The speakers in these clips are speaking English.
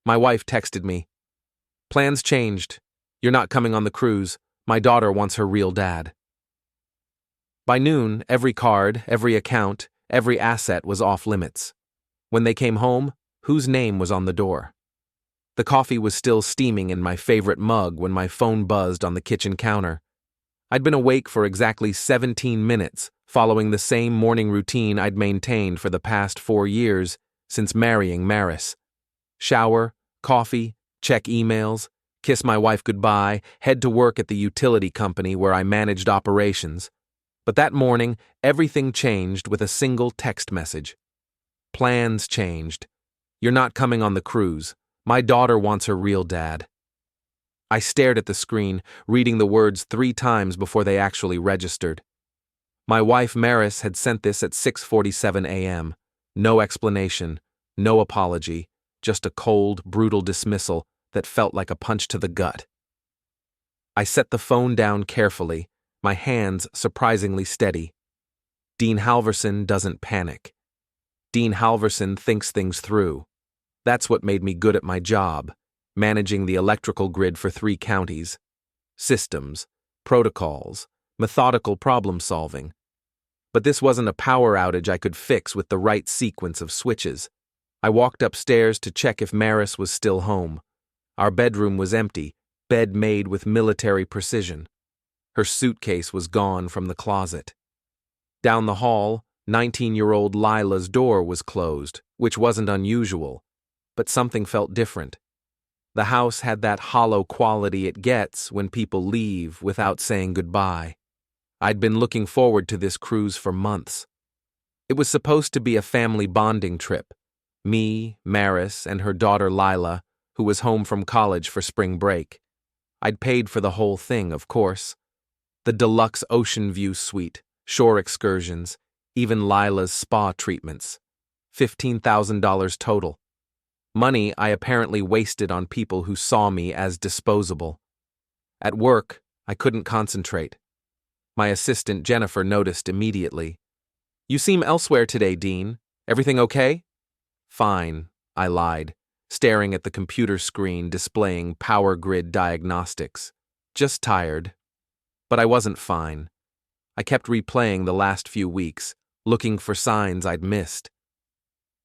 My wife texted me. Plans changed. You're not coming on the cruise. My daughter wants her real dad. By noon, every card, every account, every asset was off limits. When they came home, whose name was on the door? The coffee was still steaming in my favorite mug when my phone buzzed on the kitchen counter. I'd been awake for exactly 17 minutes, following the same morning routine I'd maintained for the past 4 years since marrying Maris. Shower, coffee, check emails, kiss my wife goodbye, head to work at the utility company where I managed operations. But that morning, everything changed with a single text message. Plans changed. You're not coming on the cruise. My daughter wants her real dad. I stared at the screen, reading the words 3 times before they actually registered. My wife Maris had sent this at 6:47 a.m. No explanation, no apology, just a cold, brutal dismissal that felt like a punch to the gut. I set the phone down carefully, my hands surprisingly steady. Dean Halvorsen doesn't panic. Dean Halvorsen thinks things through. That's what made me good at my job, managing the electrical grid for 3 counties. Systems, protocols, methodical problem solving. But this wasn't a power outage I could fix with the right sequence of switches. I walked upstairs to check if Maris was still home. Our bedroom was empty, bed made with military precision. Her suitcase was gone from the closet. Down the hall, 19-year-old Lila's door was closed, which wasn't unusual, but something felt different. The house had that hollow quality it gets when people leave without saying goodbye. I'd been looking forward to this cruise for months. It was supposed to be a family bonding trip. Me, Maris, and her daughter Laya, who was home from college for spring break. I'd paid for the whole thing, of course. The deluxe ocean view suite, shore excursions, even Lila's spa treatments. $15,000 total. Money I apparently wasted on people who saw me as disposable. At work, I couldn't concentrate. My assistant Jennifer noticed immediately. You seem elsewhere today, Dean. Everything okay? Fine, I lied, staring at the computer screen displaying power grid diagnostics. Just tired. But I wasn't fine. I kept replaying the last few weeks, looking for signs I'd missed.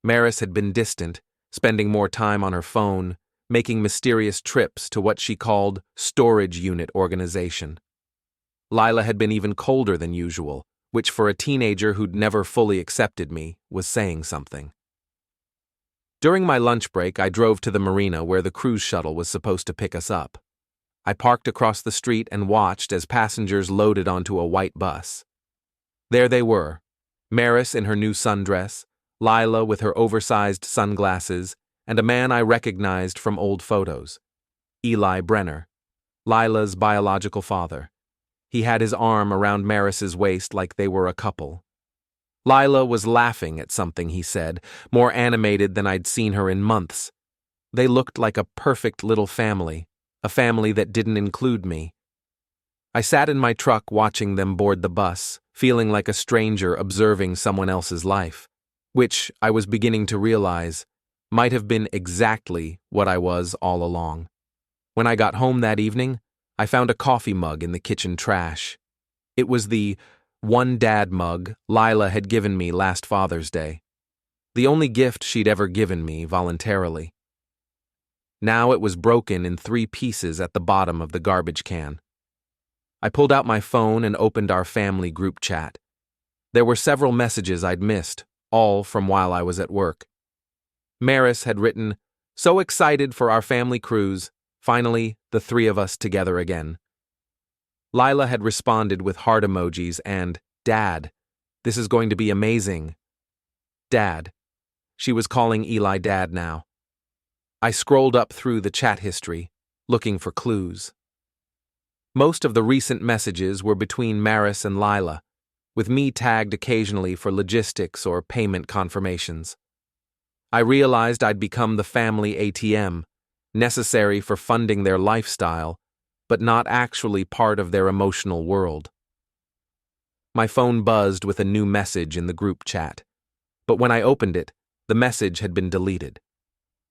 Maris had been distant, spending more time on her phone, making mysterious trips to what she called storage unit organization. Laya had been even colder than usual, which for a teenager who'd never fully accepted me was saying something. During my lunch break, I drove to the marina where the cruise shuttle was supposed to pick us up. I parked across the street and watched as passengers loaded onto a white bus. There they were, Maris in her new sundress, Laya with her oversized sunglasses, and a man I recognized from old photos. Eli Brenner, Lila's biological father. He had his arm around Maris's waist like they were a couple. Laya was laughing at something he said, more animated than I'd seen her in months. They looked like a perfect little family, a family that didn't include me. I sat in my truck watching them board the bus, feeling like a stranger observing someone else's life, which I was beginning to realize might have been exactly what I was all along. When I got home that evening, I found a coffee mug in the kitchen trash. It was the one dad mug Laya had given me last Father's Day. The only gift she'd ever given me voluntarily. Now it was broken in 3 pieces at the bottom of the garbage can. I pulled out my phone and opened our family group chat. There were several messages I'd missed, all from while I was at work. Maris had written, "So excited for our family cruise. Finally, the 3 of us together again." Laya had responded with heart emojis and, "Dad, this is going to be amazing." Dad. She was calling Eli Dad now. I scrolled up through the chat history, looking for clues. Most of the recent messages were between Maris and Laya, with me tagged occasionally for logistics or payment confirmations. I realized I'd become the family ATM, necessary for funding their lifestyle, but not actually part of their emotional world. My phone buzzed with a new message in the group chat, but when I opened it, the message had been deleted.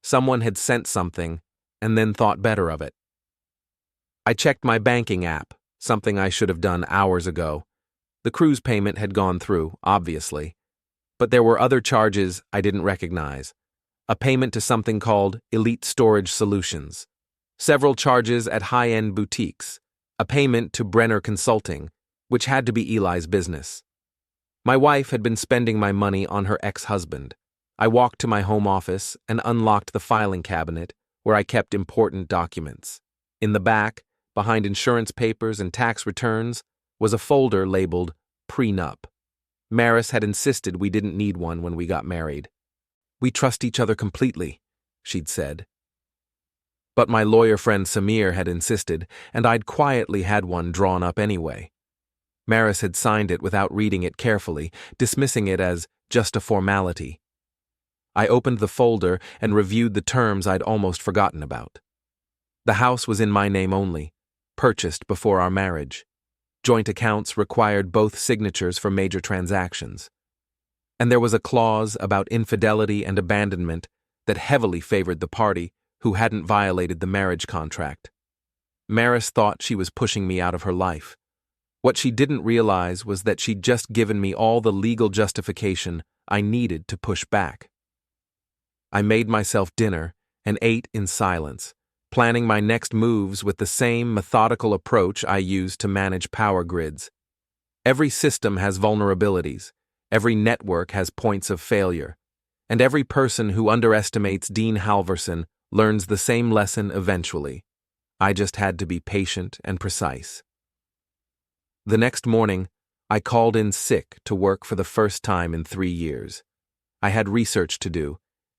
Someone had sent something and then thought better of it. I checked my banking app, something I should have done hours ago. The cruise payment had gone through, obviously, but there were other charges I didn't recognize. A payment to something called Elite Storage Solutions, several charges at high-end boutiques, a payment to Brenner Consulting, which had to be Eli's business. My wife had been spending my money on her ex-husband. I walked to my home office and unlocked the filing cabinet where I kept important documents. In the back, behind insurance papers and tax returns, was a folder labeled Prenup. Maris had insisted we didn't need one when we got married. "We trust each other completely," she'd said. But my lawyer friend Samir had insisted, and I'd quietly had one drawn up anyway. Maris had signed it without reading it carefully, dismissing it as just a formality. I opened the folder and reviewed the terms I'd almost forgotten about. The house was in my name only, purchased before our marriage. Joint accounts required both signatures for major transactions. And there was a clause about infidelity and abandonment that heavily favored the party who hadn't violated the marriage contract. Maris thought she was pushing me out of her life. What she didn't realize was that she'd just given me all the legal justification I needed to push back. I made myself dinner and ate in silence, planning my next moves with the same methodical approach I used to manage power grids. Every system has vulnerabilities, every network has points of failure, and every person who underestimates Dean Halvorsen learns the same lesson eventually. I just had to be patient and precise. The next morning, I called in sick to work for the first time in 3 years. I had research to do,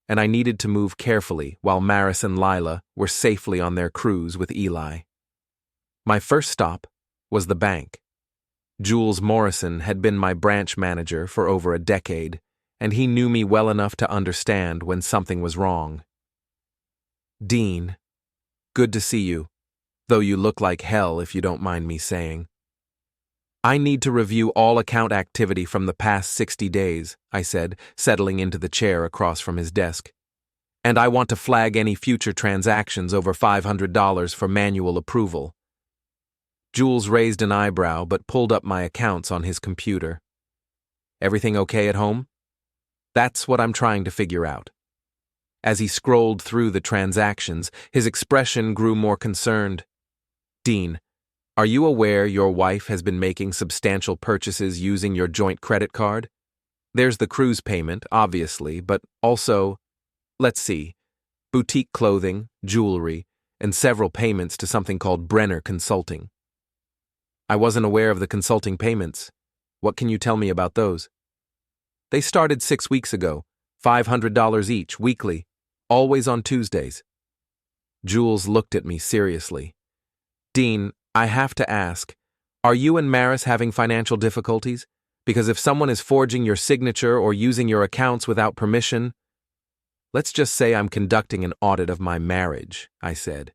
and I needed to move carefully while Maris and Laya were safely on their cruise with Eli. My first stop was the bank. Jules Morrison had been my branch manager for over a decade, and he knew me well enough to understand when something was wrong. "Dean, good to see you, though you look like hell if you don't mind me saying. I need to review all account activity from the past 60 days, I said, settling into the chair across from his desk. And I want to flag any future transactions over $500 for manual approval. Jules raised an eyebrow but pulled up my accounts on his computer. Everything okay at home? That's what I'm trying to figure out. As he scrolled through the transactions, his expression grew more concerned. Dean, are you aware your wife has been making substantial purchases using your joint credit card? There's the cruise payment, obviously, but also, let's see, boutique clothing, jewelry, and several payments to something called Brenner Consulting. I wasn't aware of the consulting payments. What can you tell me about those? They started 6 weeks ago, $500 each, weekly, always on Tuesdays. Jules looked at me seriously. Dean, I have to ask, are you and Maris having financial difficulties? Because if someone is forging your signature or using your accounts without permission, let's just say I'm conducting an audit of my marriage, I said.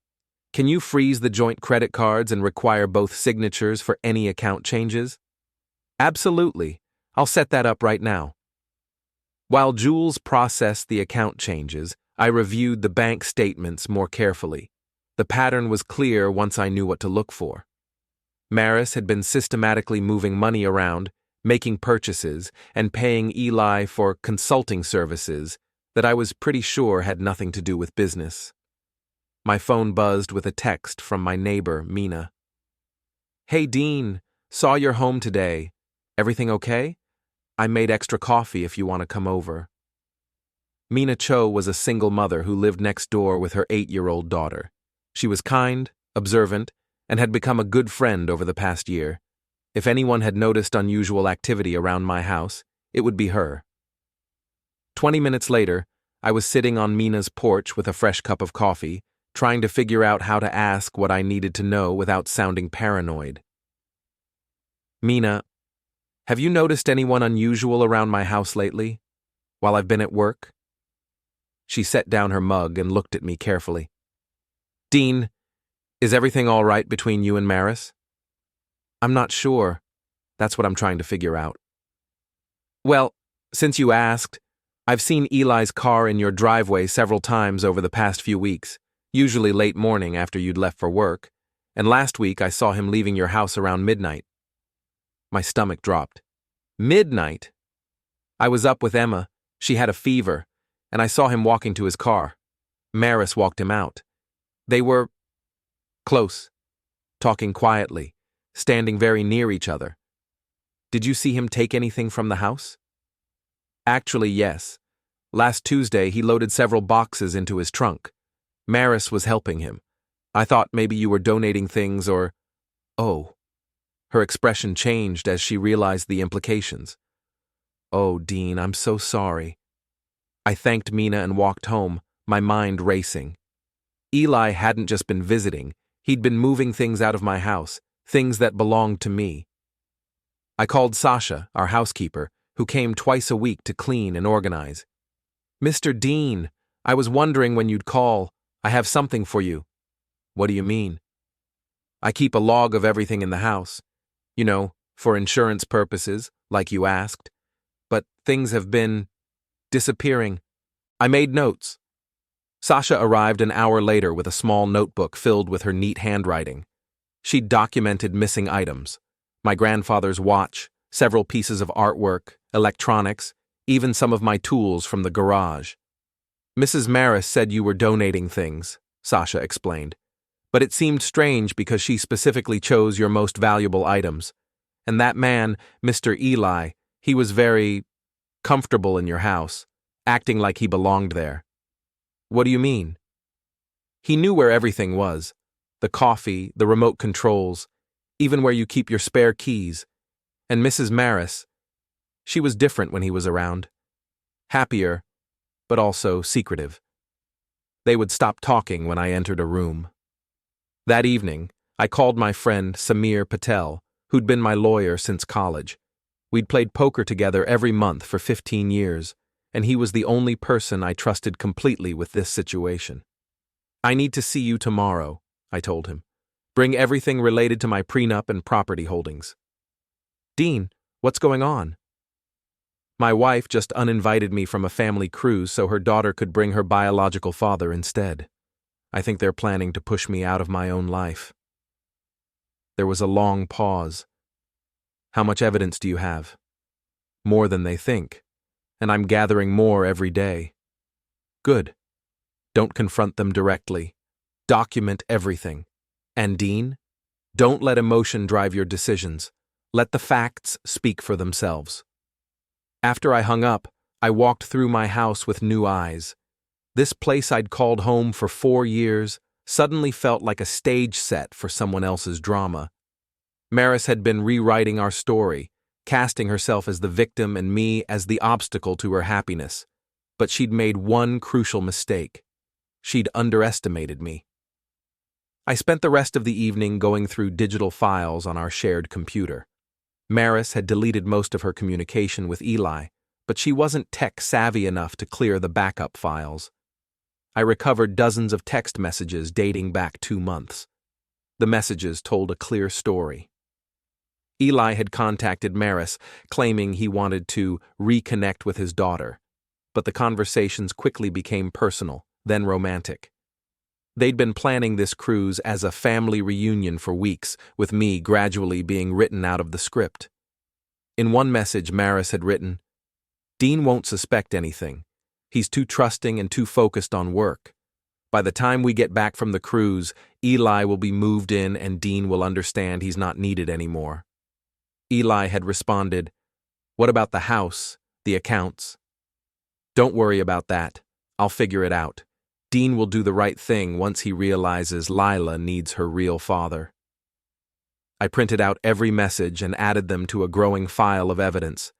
Can you freeze the joint credit cards and require both signatures for any account changes? Absolutely. I'll set that up right now. While Jules processed the account changes, I reviewed the bank statements more carefully. The pattern was clear once I knew what to look for. Maris had been systematically moving money around, making purchases, and paying Eli for consulting services that I was pretty sure had nothing to do with business. My phone buzzed with a text from my neighbor, Mina. Hey Dean, saw you're home today. Everything okay? I made extra coffee if you want to come over. Mina Cho was a single mother who lived next door with her 8-year-old daughter. She was kind, observant, and had become a good friend over the past year. If anyone had noticed unusual activity around my house, it would be her. 20 minutes later, I was sitting on Mina's porch with a fresh cup of coffee, trying to figure out how to ask what I needed to know without sounding paranoid. Mina, have you noticed anyone unusual around my house lately, while I've been at work? She set down her mug and looked at me carefully. Dean, is everything all right between you and Maris? I'm not sure. That's what I'm trying to figure out. Well, since you asked, I've seen Eli's car in your driveway several times over the past few weeks, usually late morning after you'd left for work, and last week I saw him leaving your house around midnight. My stomach dropped. Midnight? I was up with Emma. She had a fever, and I saw him walking to his car. Maris walked him out. They were close, talking quietly, standing very near each other. Did you see him take anything from the house? Actually, yes. Last Tuesday, he loaded several boxes into his trunk. Maris was helping him. I thought maybe you were donating things or… Oh. Her expression changed as she realized the implications. Oh, Dean, I'm so sorry. I thanked Mina and walked home, my mind racing. Eli hadn't just been visiting, he'd been moving things out of my house, things that belonged to me. I called Sasha, our housekeeper, who came twice a week to clean and organize. Mr. Dean, I was wondering when you'd call. I have something for you. What do you mean? I keep a log of everything in the house. You know, for insurance purposes, like you asked. But things have been disappearing. I made notes. Sasha arrived an hour later with a small notebook filled with her neat handwriting. She'd documented missing items. My grandfather's watch, several pieces of artwork, electronics, even some of my tools from the garage. Mrs. Maris said you were donating things, Sasha explained. But it seemed strange because she specifically chose your most valuable items. And that man, Mr. Eli, he was very comfortable in your house, acting like he belonged there. What do you mean? He knew where everything was. The coffee, the remote controls, even where you keep your spare keys. And Mrs. Maris, she was different when he was around. Happier, but also secretive. They would stop talking when I entered a room. That evening, I called my friend Samir Patel, who'd been my lawyer since college. We'd played poker together every month for 15 years, and he was the only person I trusted completely with this situation. I need to see you tomorrow, I told him. Bring everything related to my prenup and property holdings. Dean, what's going on? My wife just uninvited me from a family cruise so her daughter could bring her biological father instead. I think they're planning to push me out of my own life. There was a long pause. How much evidence do you have? More than they think, and I'm gathering more every day. Good. Don't confront them directly. Document everything. And Dean, don't let emotion drive your decisions. Let the facts speak for themselves. After I hung up, I walked through my house with new eyes. This place I'd called home for 4 years suddenly felt like a stage set for someone else's drama. Maris had been rewriting our story, casting herself as the victim and me as the obstacle to her happiness. But she'd made one crucial mistake. She'd underestimated me. I spent the rest of the evening going through digital files on our shared computer. Maris had deleted most of her communication with Eli, but she wasn't tech-savvy enough to clear the backup files. I recovered dozens of text messages dating back 2 months. The messages told a clear story. Eli had contacted Maris, claiming he wanted to reconnect with his daughter, but the conversations quickly became personal, then romantic. They'd been planning this cruise as a family reunion for weeks, with me gradually being written out of the script. In one message, Maris had written, "Dean won't suspect anything. He's too trusting and too focused on work. By the time we get back from the cruise, Eli will be moved in and Dean will understand he's not needed anymore." Eli had responded, "What about the house, the accounts?" "Don't worry about that. I'll figure it out. Dean will do the right thing once he realizes Lila needs her real father." I printed out every message and added them to a growing file of evidence.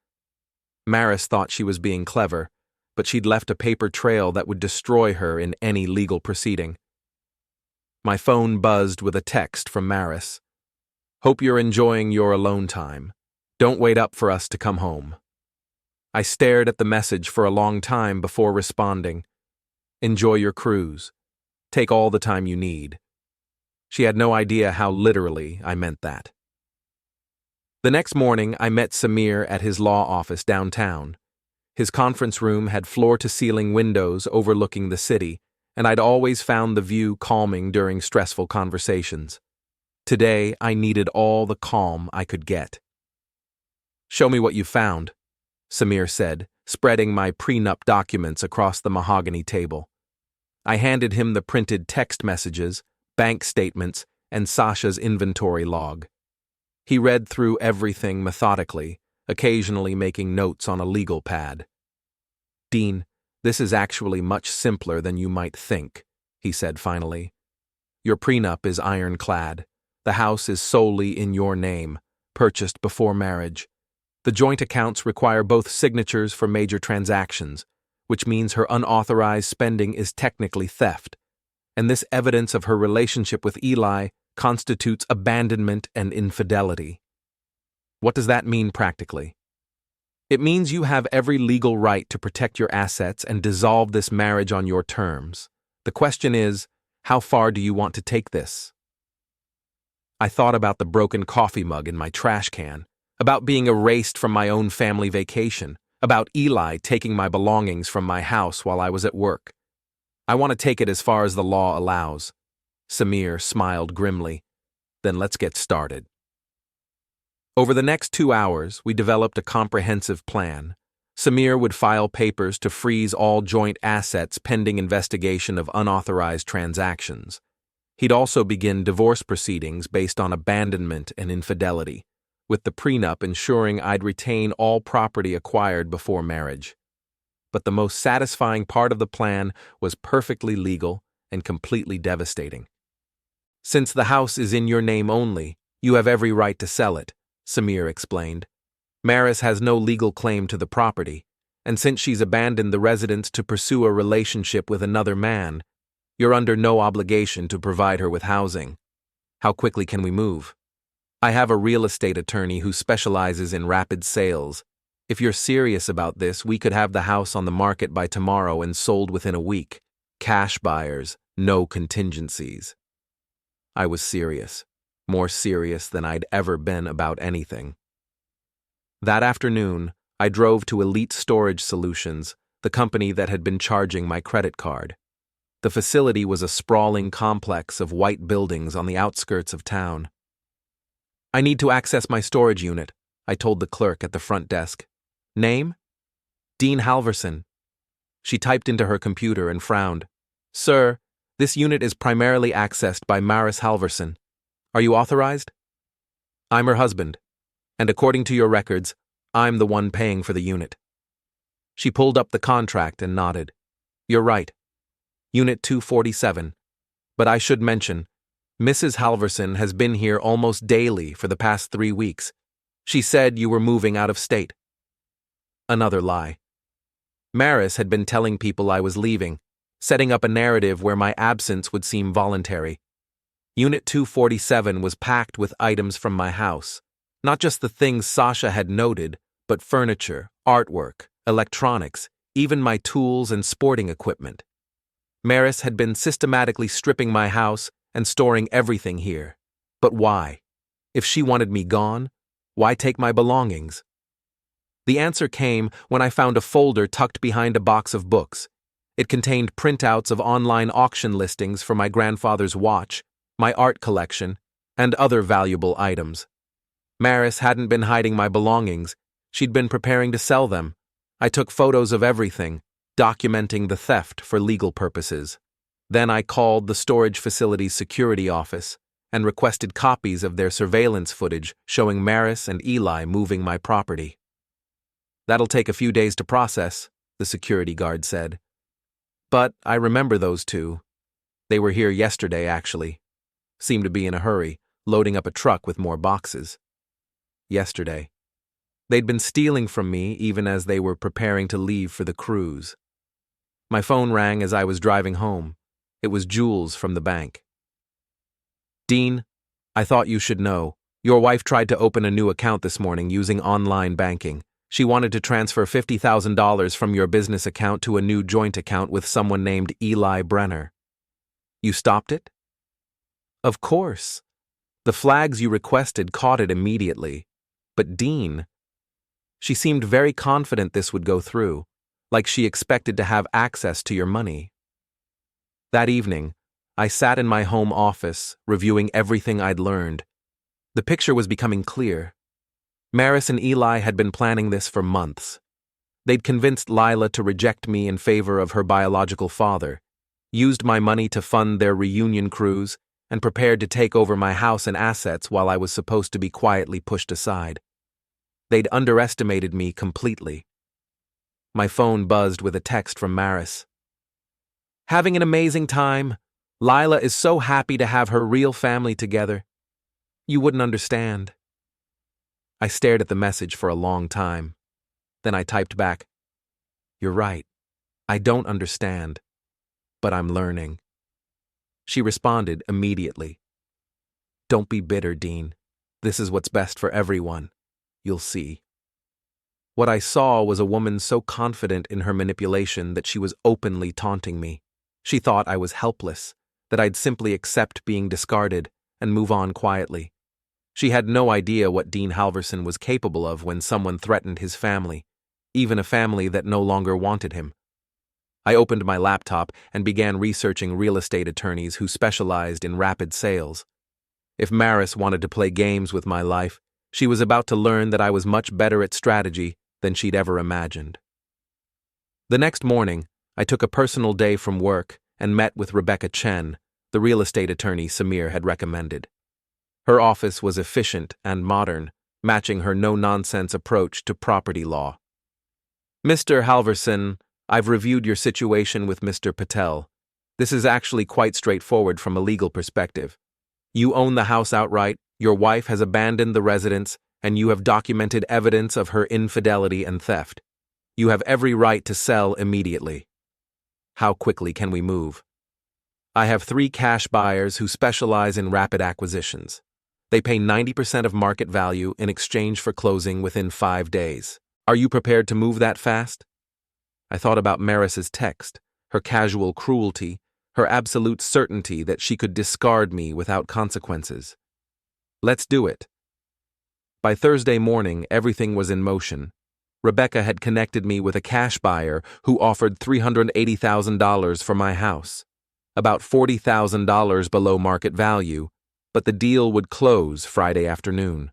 Maris thought she was being clever, but she'd left a paper trail that would destroy her in any legal proceeding. My phone buzzed with a text from Maris. "Hope you're enjoying your alone time. Don't wait up for us to come home." I stared at the message for a long time before responding. "Enjoy your cruise. Take all the time you need." She had no idea how literally I meant that. The next morning, I met Samir at his law office downtown. His conference room had floor-to-ceiling windows overlooking the city, and I'd always found the view calming during stressful conversations. Today, I needed all the calm I could get. "Show me what you found," Samir said, spreading my prenup documents across the mahogany table. I handed him the printed text messages, bank statements, and Sasha's inventory log. He read through everything methodically, occasionally making notes on a legal pad. "Dean, this is actually much simpler than you might think," he said finally. "Your prenup is ironclad. The house is solely in your name, purchased before marriage. The joint accounts require both signatures for major transactions, which means her unauthorized spending is technically theft, and this evidence of her relationship with Eli constitutes abandonment and infidelity." "What does that mean practically?" "It means you have every legal right to protect your assets and dissolve this marriage on your terms. The question is, how far do you want to take this?" I thought about the broken coffee mug in my trash can, about being erased from my own family vacation, about Eli taking my belongings from my house while I was at work. "I want to take it as far as the law allows." Samir smiled grimly. "Then let's get started." Over the next 2 hours, we developed a comprehensive plan. Samir would file papers to freeze all joint assets pending investigation of unauthorized transactions. He'd also begin divorce proceedings based on abandonment and infidelity, with the prenup ensuring I'd retain all property acquired before marriage. But the most satisfying part of the plan was perfectly legal and completely devastating. "Since the house is in your name only, you have every right to sell it," Samir explained. "Maris has no legal claim to the property, and since she's abandoned the residence to pursue a relationship with another man, you're under no obligation to provide her with housing. How quickly can we move? I have a real estate attorney who specializes in rapid sales. If you're serious about this, we could have the house on the market by tomorrow and sold within a week. Cash buyers, no contingencies." I was serious, more serious than I'd ever been about anything. That afternoon, I drove to Elite Storage Solutions, the company that had been charging my credit card. The facility was a sprawling complex of white buildings on the outskirts of town. "I need to access my storage unit," I told the clerk at the front desk. "Name?" "Dean Halvorsen." She typed into her computer and frowned. "Sir, this unit is primarily accessed by Maris Halvorsen. Are you authorized?" "I'm her husband, and according to your records, I'm the one paying for the unit." She pulled up the contract and nodded. "You're right. Unit 247. But I should mention, Mrs. Halvorsen has been here almost daily for the past 3 weeks. She said you were moving out of state." Another lie. Maris had been telling people I was leaving, setting up a narrative where my absence would seem voluntary. Unit 247 was packed with items from my house, not just the things Sasha had noted, but furniture, artwork, electronics, even my tools and sporting equipment. Maris had been systematically stripping my house and storing everything here. But why? If she wanted me gone, why take my belongings? The answer came when I found a folder tucked behind a box of books. It contained printouts of online auction listings for my grandfather's watch, my art collection, and other valuable items. Maris hadn't been hiding my belongings. She'd been preparing to sell them. I took photos of everything, documenting the theft for legal purposes. Then I called the storage facility's security office and requested copies of their surveillance footage showing Maris and Eli moving my property. "That'll take a few days to process," the security guard said. "But I remember those two. They were here yesterday, actually. Seemed to be in a hurry, loading up a truck with more boxes." Yesterday. They'd been stealing from me even as they were preparing to leave for the cruise. My phone rang as I was driving home. It was Jules from the bank. "Dean, I thought you should know. Your wife tried to open a new account this morning using online banking. She wanted to transfer $50,000 from your business account to a new joint account with someone named Eli Brenner. You stopped it?" "Of course. The flags you requested caught it immediately. But Dean..." She seemed very confident this would go through. like she expected to have access to your money. That evening, I sat in my home office, reviewing everything I'd learned. The picture was becoming clear. Maris and Eli had been planning this for months. They'd convinced Lila to reject me in favor of her biological father, used my money to fund their reunion cruise, and prepared to take over my house and assets while I was supposed to be quietly pushed aside. They'd underestimated me completely. My phone buzzed with a text from Maris. "Having an amazing time. Lila is so happy to have her real family together. You wouldn't understand." I stared at the message for a long time. Then I typed back, "You're right. I don't understand, but I'm learning." She responded immediately. "Don't be bitter, Dean. This is what's best for everyone. You'll see." What I saw was a woman so confident in her manipulation that she was openly taunting me. She thought I was helpless, that I'd simply accept being discarded and move on quietly. She had no idea what Dean Halvorsen was capable of when someone threatened his family, even a family that no longer wanted him. I opened my laptop and began researching real estate attorneys who specialized in rapid sales. If Maris wanted to play games with my life, she was about to learn that I was much better at strategy than she'd ever imagined. The next morning, I took a personal day from work and met with Rebecca Chen, the real estate attorney Samir had recommended. Her office was efficient and modern, matching her no-nonsense approach to property law. "Mr. Halvorsen, I've reviewed your situation with Mr. Patel. This is actually quite straightforward from a legal perspective. You own the house outright, your wife has abandoned the residence, and you have documented evidence of her infidelity and theft. You have every right to sell immediately. How quickly can we move? I have 3 cash buyers who specialize in rapid acquisitions. They pay 90% of market value in exchange for closing within 5 days. Are you prepared to move that fast?" I thought about Maris's text, her casual cruelty, her absolute certainty that she could discard me without consequences. Let's do it. By Thursday morning, everything was in motion. Rebecca had connected me with a cash buyer who offered $380,000 for my house, about $40,000 below market value, but the deal would close Friday afternoon.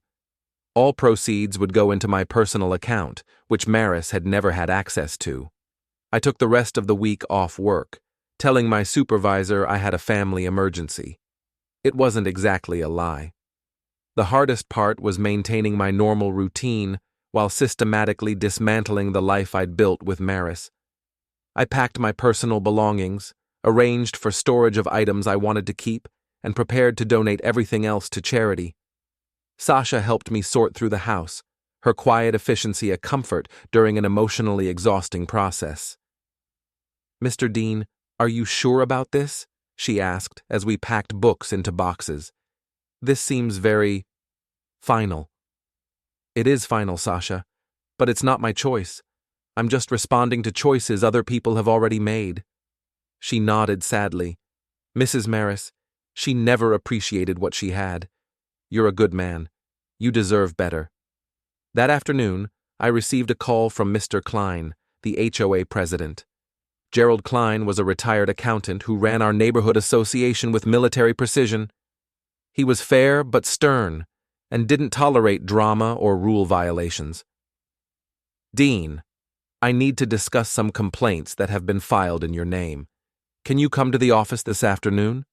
All proceeds would go into my personal account, which Maris had never had access to. I took the rest of the week off work, telling my supervisor I had a family emergency. It wasn't exactly a lie. The hardest part was maintaining my normal routine while systematically dismantling the life I'd built with Maris. I packed my personal belongings, arranged for storage of items I wanted to keep, and prepared to donate everything else to charity. Sasha helped me sort through the house, her quiet efficiency a comfort during an emotionally exhausting process. "Mr. Dean, are you sure about this?" she asked as we packed books into boxes. "This seems very final." "It is final, Sasha, but it's not my choice. I'm just responding to choices other people have already made." She nodded sadly. "Mrs. Maris, she never appreciated what she had. You're a good man. You deserve better." That afternoon, I received a call from Mr. Klein, the HOA president. Gerald Klein was a retired accountant who ran our neighborhood association with military precision. He was fair but stern, and didn't tolerate drama or rule violations. "Dean, I need to discuss some complaints that have been filed in your name. Can you come to the office this afternoon?"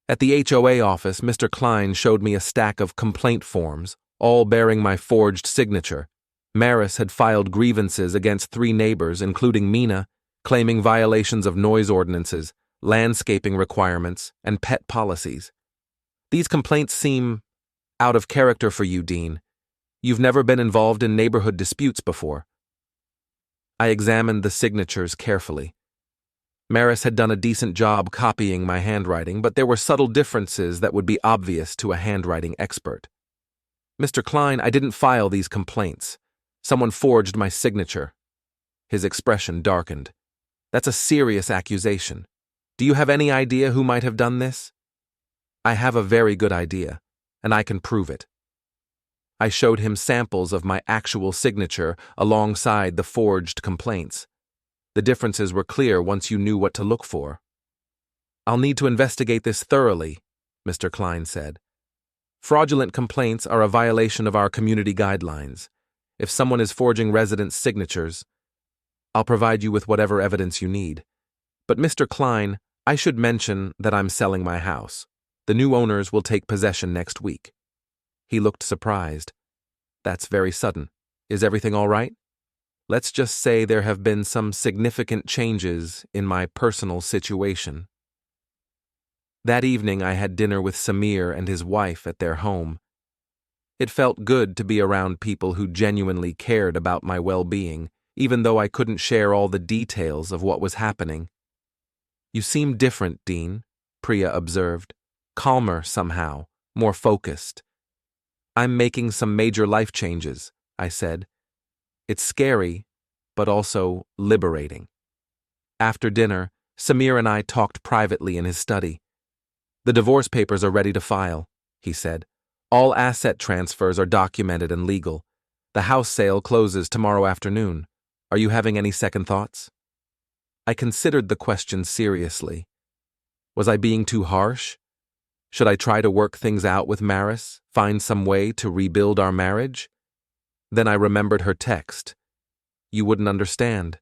At the HOA office, Mr. Klein showed me a stack of complaint forms, all bearing my forged signature. Maris had filed grievances against 3 neighbors, including Mina, claiming violations of noise ordinances, landscaping requirements, and pet policies. These complaints seem out of character for you, Dean. You've never been involved in neighborhood disputes before. I examined the signatures carefully. Maris had done a decent job copying my handwriting, but there were subtle differences that would be obvious to a handwriting expert. "Mr. Klein, I didn't file these complaints. Someone forged my signature." His expression darkened. "That's a serious accusation. Do you have any idea who might have done this?" "I have a very good idea, and I can prove it." I showed him samples of my actual signature alongside the forged complaints. The differences were clear once you knew what to look for. "I'll need to investigate this thoroughly," Mr. Klein said. "Fraudulent complaints are a violation of our community guidelines. If someone is forging residents' signatures, I'll provide you with whatever evidence you need. But Mr. Klein, I should mention that I'm selling my house. The new owners will take possession next week." He looked surprised. "That's very sudden. Is everything all right?" "Let's just say there have been some significant changes in my personal situation." That evening I had dinner with Samir and his wife at their home. It felt good to be around people who genuinely cared about my well-being, even though I couldn't share all the details of what was happening. "You seem different, Dean," Priya observed. "Calmer somehow, more focused." "I'm making some major life changes," I said. "It's scary, but also liberating." After dinner, Samir and I talked privately in his study. "The divorce papers are ready to file," he said. "All asset transfers are documented and legal. The house sale closes tomorrow afternoon. Are you having any second thoughts?" I considered the question seriously. Was I being too harsh? Should I try to work things out with Maris, find some way to rebuild our marriage? Then I remembered her text. "You wouldn't understand."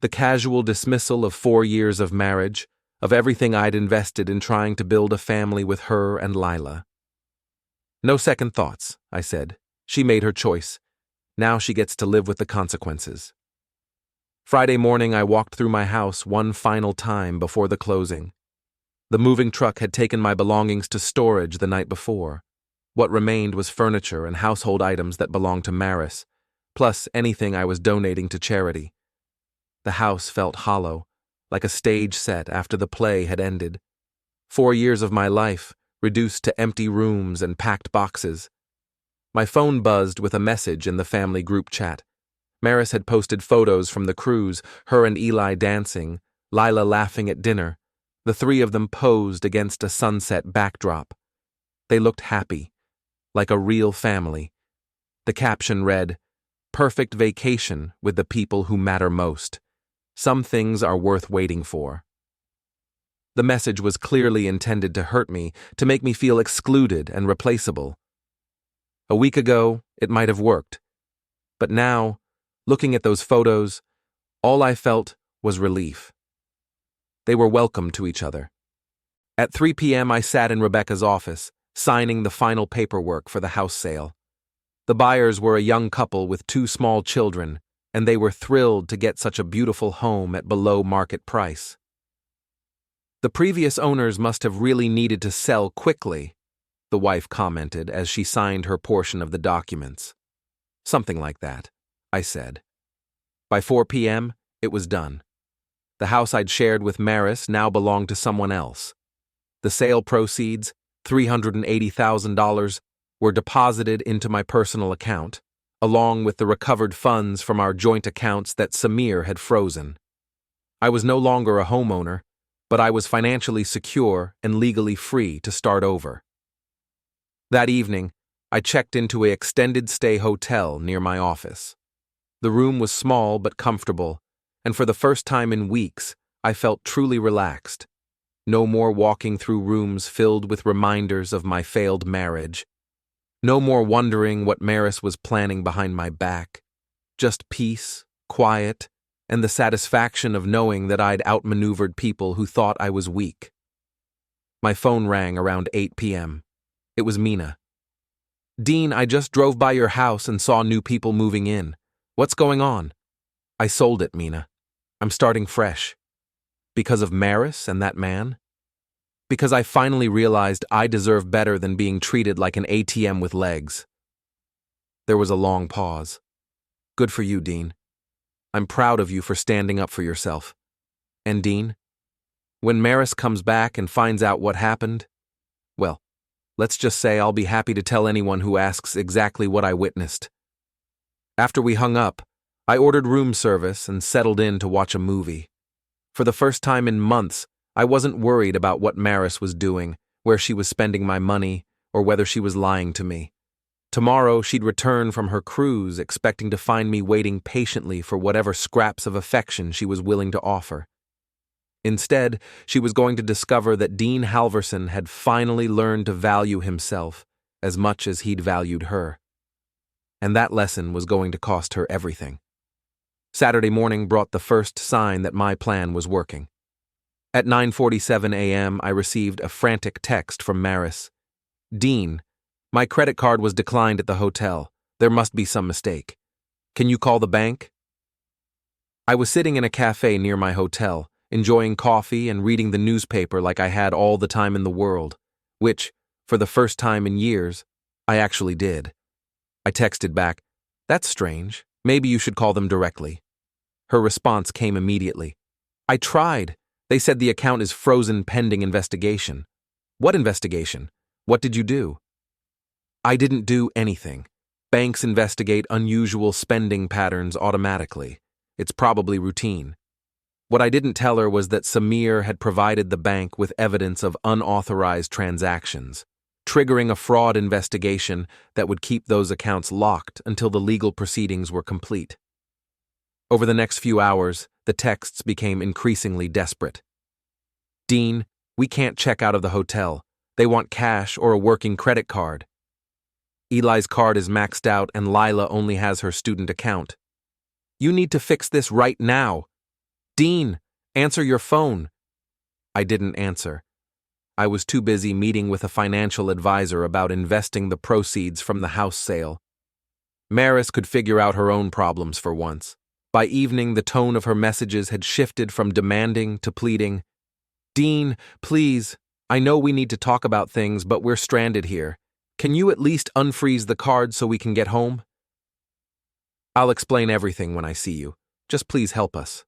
The casual dismissal of 4 years of marriage, of everything I'd invested in trying to build a family with her and Lila. "No second thoughts," I said. "She made her choice. Now she gets to live with the consequences." Friday morning I walked through my house one final time before the closing. The moving truck had taken my belongings to storage the night before. What remained was furniture and household items that belonged to Maris, plus anything I was donating to charity. The house felt hollow, like a stage set after the play had ended. 4 years of my life, reduced to empty rooms and packed boxes. My phone buzzed with a message in the family group chat. Maris had posted photos from the cruise, her and Eli dancing, Lila laughing at dinner. The 3 of them posed against a sunset backdrop. They looked happy, like a real family. The caption read, "Perfect vacation with the people who matter most. Some things are worth waiting for." The message was clearly intended to hurt me, to make me feel excluded and replaceable. A week ago, it might have worked. But now, looking at those photos, all I felt was relief. They were welcome to each other. At 3 p.m. I sat in Rebecca's office, signing the final paperwork for the house sale. The buyers were a young couple with 2 small children, and they were thrilled to get such a beautiful home at below market price. "The previous owners must have really needed to sell quickly," the wife commented as she signed her portion of the documents. "Something like that," I said. By 4 p.m., it was done. The house I'd shared with Maris now belonged to someone else. The sale proceeds, $380,000, were deposited into my personal account, along with the recovered funds from our joint accounts that Samir had frozen. I was no longer a homeowner, but I was financially secure and legally free to start over. That evening, I checked into an extended-stay hotel near my office. The room was small but comfortable, and for the first time in weeks, I felt truly relaxed. No more walking through rooms filled with reminders of my failed marriage. No more wondering what Maris was planning behind my back. Just peace, quiet, and the satisfaction of knowing that I'd outmaneuvered people who thought I was weak. My phone rang around 8 p.m. It was Mina. "Dean, I just drove by your house and saw new people moving in. What's going on?" "I sold it, Mina. I'm starting fresh." "Because of Maris and that man?" "Because I finally realized I deserve better than being treated like an ATM with legs." There was a long pause. "Good for you, Dean. I'm proud of you for standing up for yourself. And Dean, when Maris comes back and finds out what happened, well, let's just say I'll be happy to tell anyone who asks exactly what I witnessed." After we hung up, I ordered room service and settled in to watch a movie. For the first time in months, I wasn't worried about what Maris was doing, where she was spending my money, or whether she was lying to me. Tomorrow she'd return from her cruise expecting to find me waiting patiently for whatever scraps of affection she was willing to offer. Instead, she was going to discover that Dean Halvorsen had finally learned to value himself as much as he'd valued her. And that lesson was going to cost her everything. Saturday morning brought the first sign that my plan was working. At 9:47 a.m., I received a frantic text from Maris. "Dean, my credit card was declined at the hotel. There must be some mistake. Can you call the bank?" I was sitting in a cafe near my hotel, enjoying coffee and reading the newspaper like I had all the time in the world, which, for the first time in years, I actually did. I texted back, "That's strange. Maybe you should call them directly." Her response came immediately. "I tried. They said the account is frozen pending investigation." "What investigation? What did you do?" "I didn't do anything. Banks investigate unusual spending patterns automatically. It's probably routine." What I didn't tell her was that Samir had provided the bank with evidence of unauthorized transactions, triggering a fraud investigation that would keep those accounts locked until the legal proceedings were complete. Over the next few hours, the texts became increasingly desperate. "Dean, we can't check out of the hotel. They want cash or a working credit card. Eli's card is maxed out and Lila only has her student account. You need to fix this right now. Dean, answer your phone." I didn't answer. I was too busy meeting with a financial advisor about investing the proceeds from the house sale. Maris could figure out her own problems for once. By evening, the tone of her messages had shifted from demanding to pleading. "Dean, please, I know we need to talk about things, but we're stranded here. Can you at least unfreeze the card so we can get home?" "I'll explain everything when I see you. Just please help us."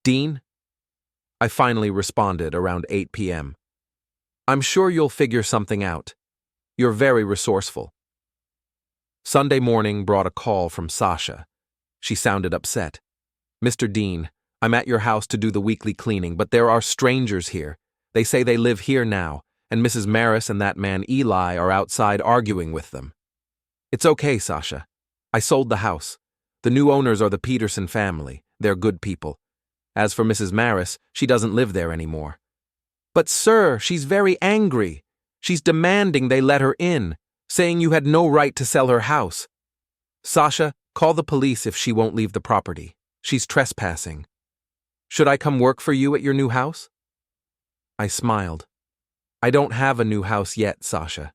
"Dean?" I finally responded around 8 p.m. "I'm sure you'll figure something out. You're very resourceful." Sunday morning brought a call from Sasha. She sounded upset. "Mr. Dean, I'm at your house to do the weekly cleaning, but there are strangers here. They say they live here now, and Mrs. Maris and that man Eli are outside arguing with them." "It's okay, Sasha. I sold the house. The new owners are the Peterson family. They're good people. As for Mrs. Maris, she doesn't live there anymore." "But sir, she's very angry. She's demanding they let her in, saying you had no right to sell her house." "Sasha, call the police if she won't leave the property. She's trespassing." "Should I come work for you at your new house?" I smiled. "I don't have a new house yet, Sasha.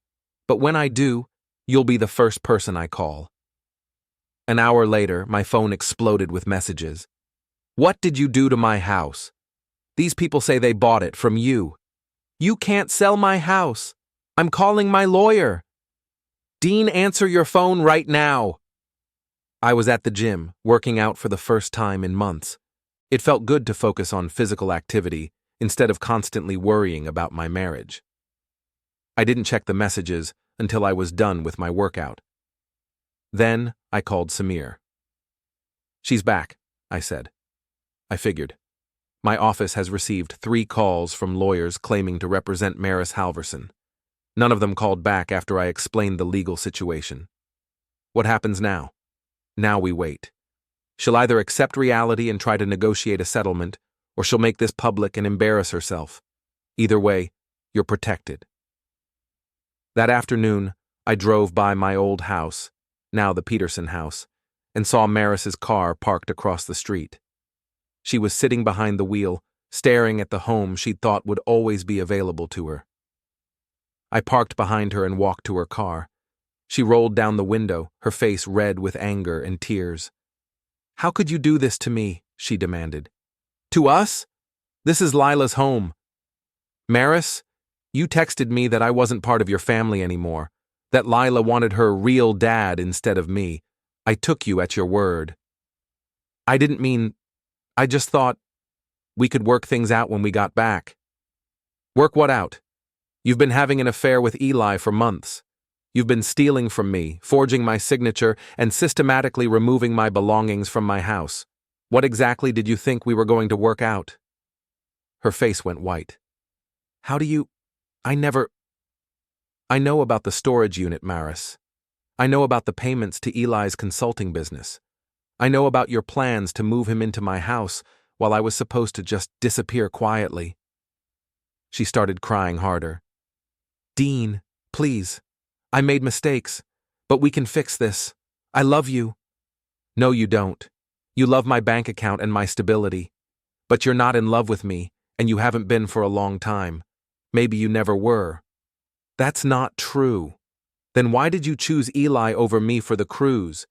But when I do, you'll be the first person I call." An hour later, my phone exploded with messages. "What did you do to my house? These people say they bought it from you. You can't sell my house. I'm calling my lawyer. Dean, answer your phone right now." I was at the gym, working out for the first time in months. It felt good to focus on physical activity instead of constantly worrying about my marriage. I didn't check the messages until I was done with my workout. Then I called Samir. "She's back," I said. I figured. My office has received 3 calls from lawyers claiming to represent Maris Halvorsen. None of them called back after I explained the legal situation. What happens now? Now we wait. She'll either accept reality and try to negotiate a settlement, or she'll make this public and embarrass herself. Either way, you're protected. That afternoon, I drove by my old house, now the Peterson house, and saw Maris's car parked across the street. She was sitting behind the wheel, staring at the home she'd thought would always be available to her. I parked behind her and walked to her car. She rolled down the window, her face red with anger and tears. "How could you do this to me?" she demanded. "To us? This is Lila's home. Maris, you texted me that I wasn't part of your family anymore, that Lila wanted her real dad instead of me. I took you at your word. I didn't mean... I just thought we could work things out when we got back." "Work what out? You've been having an affair with Eli for months. You've been stealing from me, forging my signature, and systematically removing my belongings from my house. What exactly did you think we were going to work out?" Her face went white. "How do you... I know about the storage unit, Maris. I know about the payments to Eli's consulting business. I know about your plans to move him into my house while I was supposed to just disappear quietly. She started crying harder. Dean, please. I made mistakes, but we can fix this. I love you. No, you don't. You love my bank account and my stability. But you're not in love with me, and you haven't been for a long time. Maybe you never were. That's not true. Then why did you choose Eli over me for the cruise?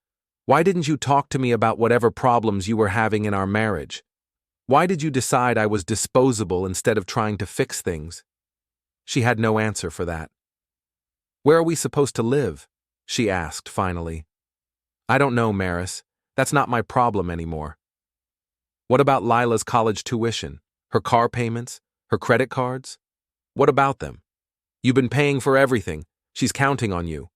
Why didn't you talk to me about whatever problems you were having in our marriage? Why did you decide I was disposable instead of trying to fix things? She had no answer for that. Where are we supposed to live? She asked finally. I don't know, Maris. That's not my problem anymore. What about Lila's college tuition? Her car payments? Her credit cards? What about them? You've been paying for everything. She's counting on you.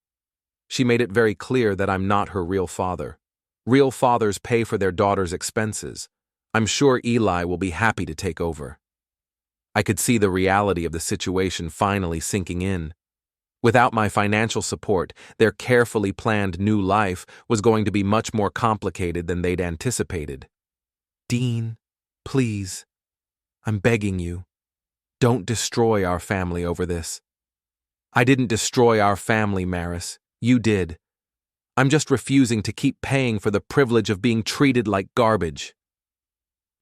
She made it very clear that I'm not her real father. Real fathers pay for their daughter's expenses. I'm sure Eli will be happy to take over. I could see the reality of the situation finally sinking in. Without my financial support, their carefully planned new life was going to be much more complicated than they'd anticipated. Dean, please, I'm begging you, don't destroy our family over this. I didn't destroy our family, Maris. You did. I'm just refusing to keep paying for the privilege of being treated like garbage.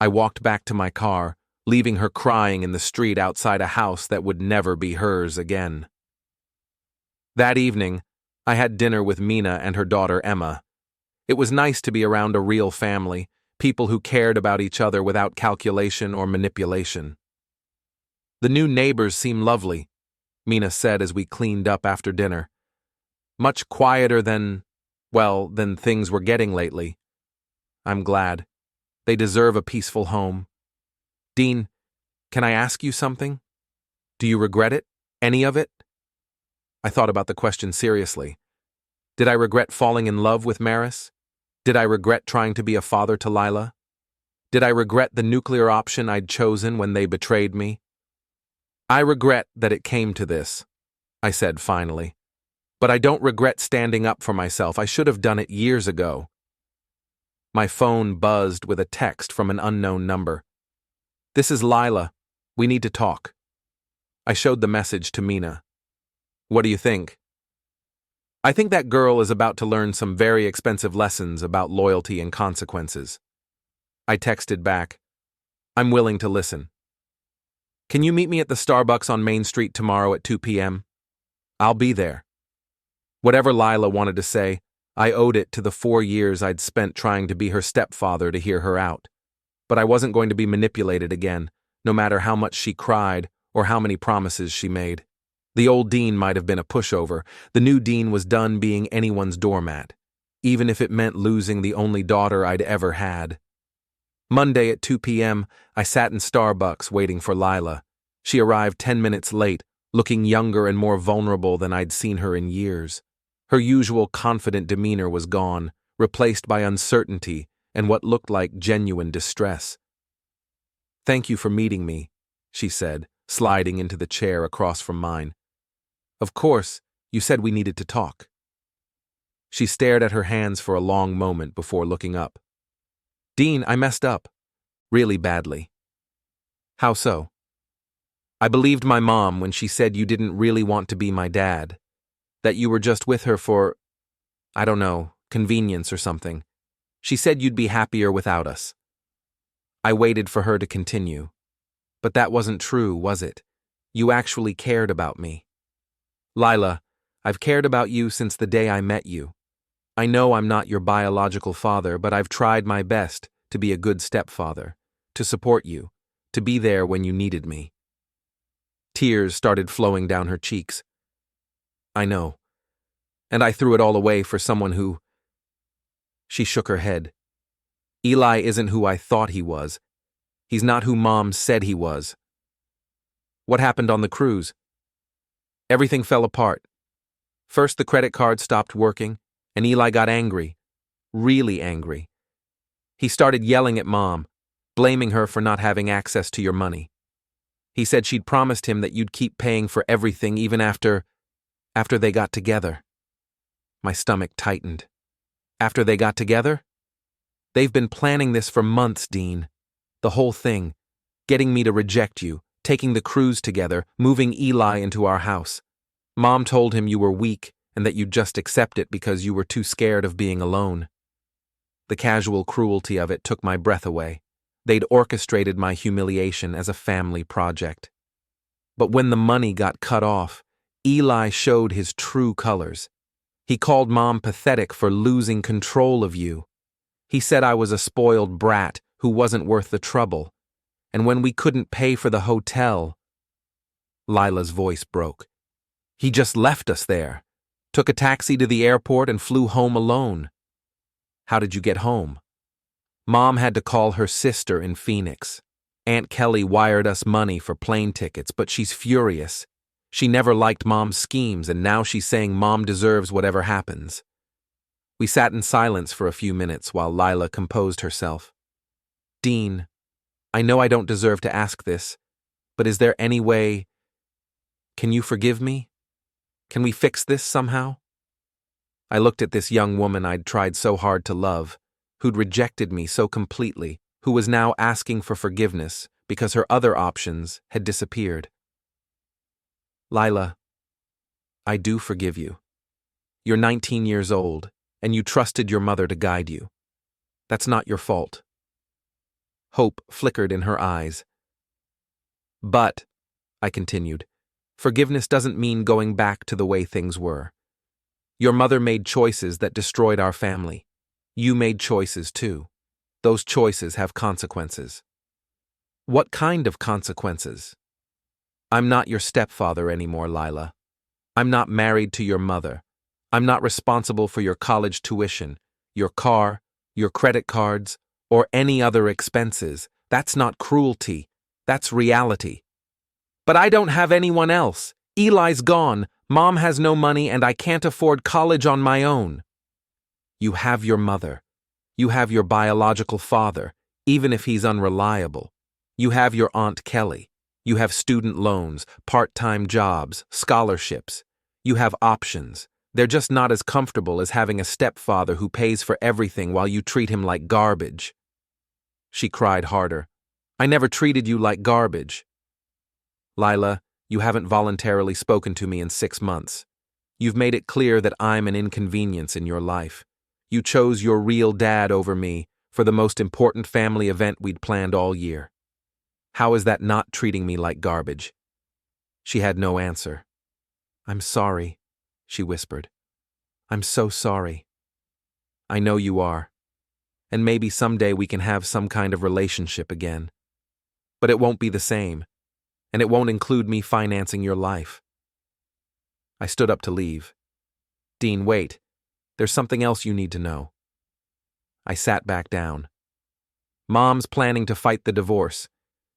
I walked back to my car, leaving her crying in the street outside a house that would never be hers again. That evening, I had dinner with Mina and her daughter Emma. It was nice to be around a real family, people who cared about each other without calculation or manipulation. The new neighbors seem lovely, Mina said as we cleaned up after dinner. Much quieter than things were getting lately. I'm glad. They deserve a peaceful home. Dean, can I ask you something? Do you regret it? Any of it? I thought about the question seriously. Did I regret falling in love with Maris? Did I regret trying to be a father to Lila? Did I regret the nuclear option I'd chosen when they betrayed me? I regret that it came to this, I said finally. But I don't regret standing up for myself. I should have done it years ago. My phone buzzed with a text from an unknown number. This is Lila. We need to talk. I showed the message to Mina. What do you think? I think that girl is about to learn some very expensive lessons about loyalty and consequences. I texted back. I'm willing to listen. Can you meet me at the Starbucks on Main Street tomorrow at 2 p.m.? I'll be there. Whatever Lila wanted to say, I owed it to the 4 years I'd spent trying to be her stepfather to hear her out. But I wasn't going to be manipulated again, no matter how much she cried or how many promises she made. The old Dean might have been a pushover. The new Dean was done being anyone's doormat, even if it meant losing the only daughter I'd ever had. Monday at 2 p.m., I sat in Starbucks waiting for Lila. She arrived 10 minutes late, looking younger and more vulnerable than I'd seen her in years. Her usual confident demeanor was gone, replaced by uncertainty and what looked like genuine distress. Thank you for meeting me, she said, sliding into the chair across from mine. Of course, you said we needed to talk. She stared at her hands for a long moment before looking up. Dean, I messed up. Really badly. How so? I believed my mom when she said you didn't really want to be my dad. That you were just with her for, I don't know, convenience or something. She said you'd be happier without us. I waited for her to continue. But that wasn't true, was it? You actually cared about me. Lila, I've cared about you since the day I met you. I know I'm not your biological father, but I've tried my best to be a good stepfather, to support you, to be there when you needed me. Tears started flowing down her cheeks. I know. And I threw it all away for someone who... She shook her head. Eli isn't who I thought he was. He's not who Mom said he was. What happened on the cruise? Everything fell apart. First, the credit card stopped working, and Eli got angry. Really angry. He started yelling at Mom, blaming her for not having access to your money. He said she'd promised him that you'd keep paying for everything even after they got together. My stomach tightened. After they got together? They've been planning this for months, Dean. The whole thing. Getting me to reject you, taking the cruise together, moving Eli into our house. Mom told him you were weak and that you'd just accept it because you were too scared of being alone. The casual cruelty of it took my breath away. They'd orchestrated my humiliation as a family project. But when the money got cut off, Eli showed his true colors. He called Mom pathetic for losing control of you. He said I was a spoiled brat who wasn't worth the trouble. And when we couldn't pay for the hotel, Lila's voice broke. He just left us there, took a taxi to the airport and flew home alone. How did you get home? Mom had to call her sister in Phoenix. Aunt Kelly wired us money for plane tickets, but she's furious. She never liked Mom's schemes, and now she's saying Mom deserves whatever happens. We sat in silence for a few minutes while Lila composed herself. Dean, I know I don't deserve to ask this, but is there any way... Can you forgive me? Can we fix this somehow? I looked at this young woman I'd tried so hard to love, who'd rejected me so completely, who was now asking for forgiveness because her other options had disappeared. Lila, I do forgive you. You're 19 years old, and you trusted your mother to guide you. That's not your fault. Hope flickered in her eyes. But, I continued, forgiveness doesn't mean going back to the way things were. Your mother made choices that destroyed our family. You made choices too. Those choices have consequences. What kind of consequences? I'm not your stepfather anymore, Lila. I'm not married to your mother. I'm not responsible for your college tuition, your car, your credit cards, or any other expenses. That's not cruelty. That's reality. But I don't have anyone else. Eli's gone, Mom has no money, and I can't afford college on my own. You have your mother. You have your biological father, even if he's unreliable. You have your Aunt Kelly. You have student loans, part-time jobs, scholarships. You have options. They're just not as comfortable as having a stepfather who pays for everything while you treat him like garbage. She cried harder. I never treated you like garbage. Lila, you haven't voluntarily spoken to me in 6 months. You've made it clear that I'm an inconvenience in your life. You chose your real dad over me for the most important family event we'd planned all year. How is that not treating me like garbage? She had no answer. I'm sorry, she whispered. I'm so sorry. I know you are. And maybe someday we can have some kind of relationship again. But it won't be the same, and it won't include me financing your life. I stood up to leave. Dean, wait. There's something else you need to know. I sat back down. Mom's planning to fight the divorce.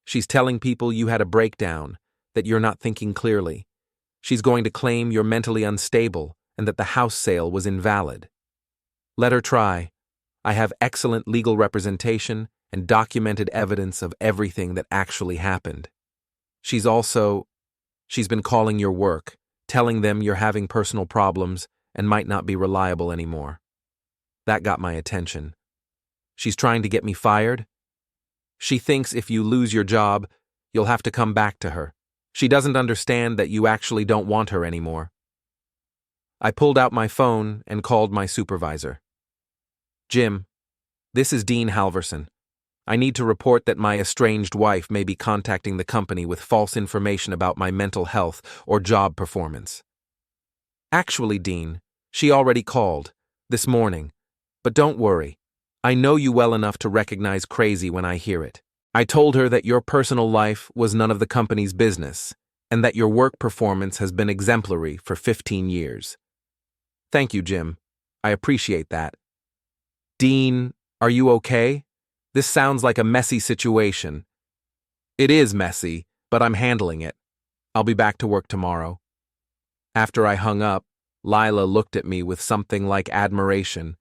She's telling people you had a breakdown, that you're not thinking clearly. She's going to claim you're mentally unstable and that the house sale was invalid. Let her try. I have excellent legal representation and documented evidence of everything that actually happened. She's been calling your work, telling them you're having personal problems and might not be reliable anymore. That got my attention. She's trying to get me fired. She thinks if you lose your job, you'll have to come back to her. She doesn't understand that you actually don't want her anymore. I pulled out my phone and called my supervisor. Jim, this is Dean Halvorsen. I need to report that my estranged wife may be contacting the company with false information about my mental health or job performance. Actually, Dean, she already called, this morning. But don't worry. I know you well enough to recognize crazy when I hear it. I told her that your personal life was none of the company's business, and that your work performance has been exemplary for 15 years. Thank you, Jim. I appreciate that. Dean, are you okay? This sounds like a messy situation. It is messy, but I'm handling it. I'll be back to work tomorrow. After I hung up, Lila looked at me with something like admiration.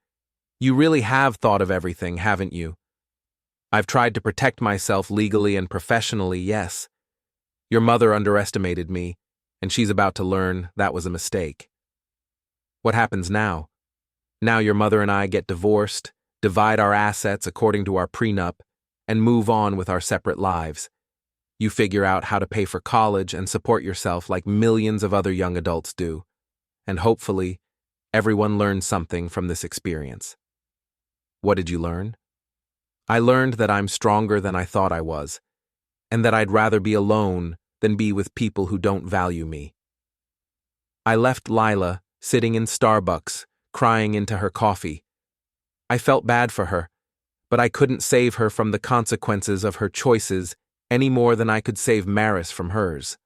You really have thought of everything, haven't you? I've tried to protect myself legally and professionally, yes. Your mother underestimated me, and she's about to learn that was a mistake. What happens now? Now your mother and I get divorced, divide our assets according to our prenup, and move on with our separate lives. You figure out how to pay for college and support yourself like millions of other young adults do. And hopefully, everyone learns something from this experience. What did you learn? I learned that I'm stronger than I thought I was, and that I'd rather be alone than be with people who don't value me. I left Lila sitting in Starbucks, crying into her coffee. I felt bad for her, but I couldn't save her from the consequences of her choices any more than I could save Maris from hers.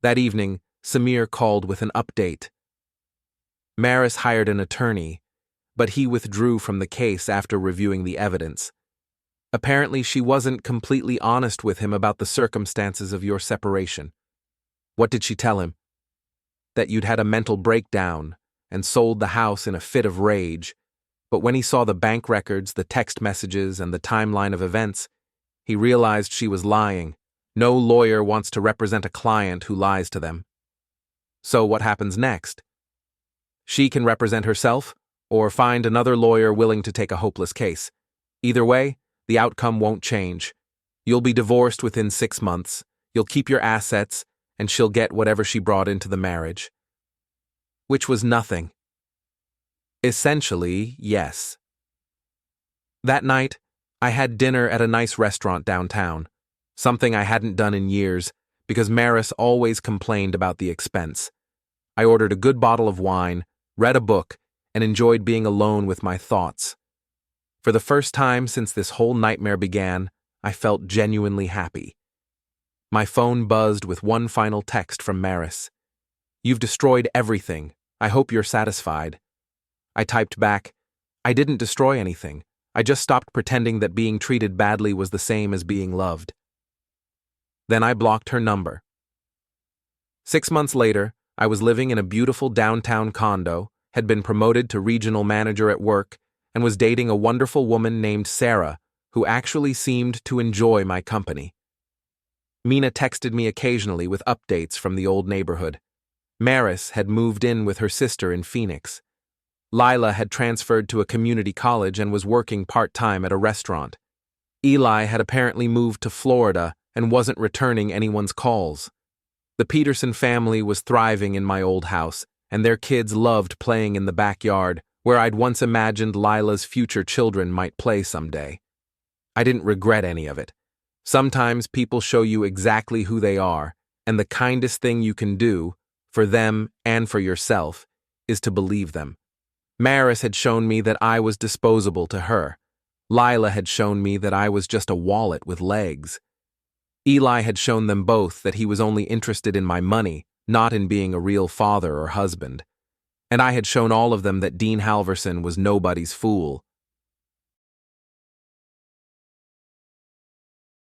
That evening, Samir called with an update. Maris hired an attorney, but he withdrew from the case after reviewing the evidence. Apparently, she wasn't completely honest with him about the circumstances of your separation. What did she tell him? That you'd had a mental breakdown and sold the house in a fit of rage, but when he saw the bank records, the text messages, and the timeline of events, he realized she was lying. No lawyer wants to represent a client who lies to them. So what happens next? She can represent herself, or find another lawyer willing to take a hopeless case. Either way, the outcome won't change. You'll be divorced within 6 months, you'll keep your assets, and she'll get whatever she brought into the marriage. Which was nothing. Essentially, yes. That night, I had dinner at a nice restaurant downtown, something I hadn't done in years because Maris always complained about the expense. I ordered a good bottle of wine, read a book, and enjoyed being alone with my thoughts. For the first time since this whole nightmare began, I felt genuinely happy. My phone buzzed with one final text from Maris. "You've destroyed everything. I hope you're satisfied." I typed back, "I didn't destroy anything. I just stopped pretending that being treated badly was the same as being loved." Then I blocked her number. 6 months later, I was living in a beautiful downtown condo, had been promoted to regional manager at work, and was dating a wonderful woman named Sarah, who actually seemed to enjoy my company. Mina texted me occasionally with updates from the old neighborhood. Maris had moved in with her sister in Phoenix. Lila had transferred to a community college and was working part-time at a restaurant. Eli had apparently moved to Florida and wasn't returning anyone's calls. The Peterson family was thriving in my old house, and their kids loved playing in the backyard, where I'd once imagined Lila's future children might play someday. I didn't regret any of it. Sometimes people show you exactly who they are, and the kindest thing you can do, for them and for yourself, is to believe them. Maris had shown me that I was disposable to her. Lila had shown me that I was just a wallet with legs. Eli had shown them both that he was only interested in my money, not in being a real father or husband. And I had shown all of them that Dean Halvorsen was nobody's fool,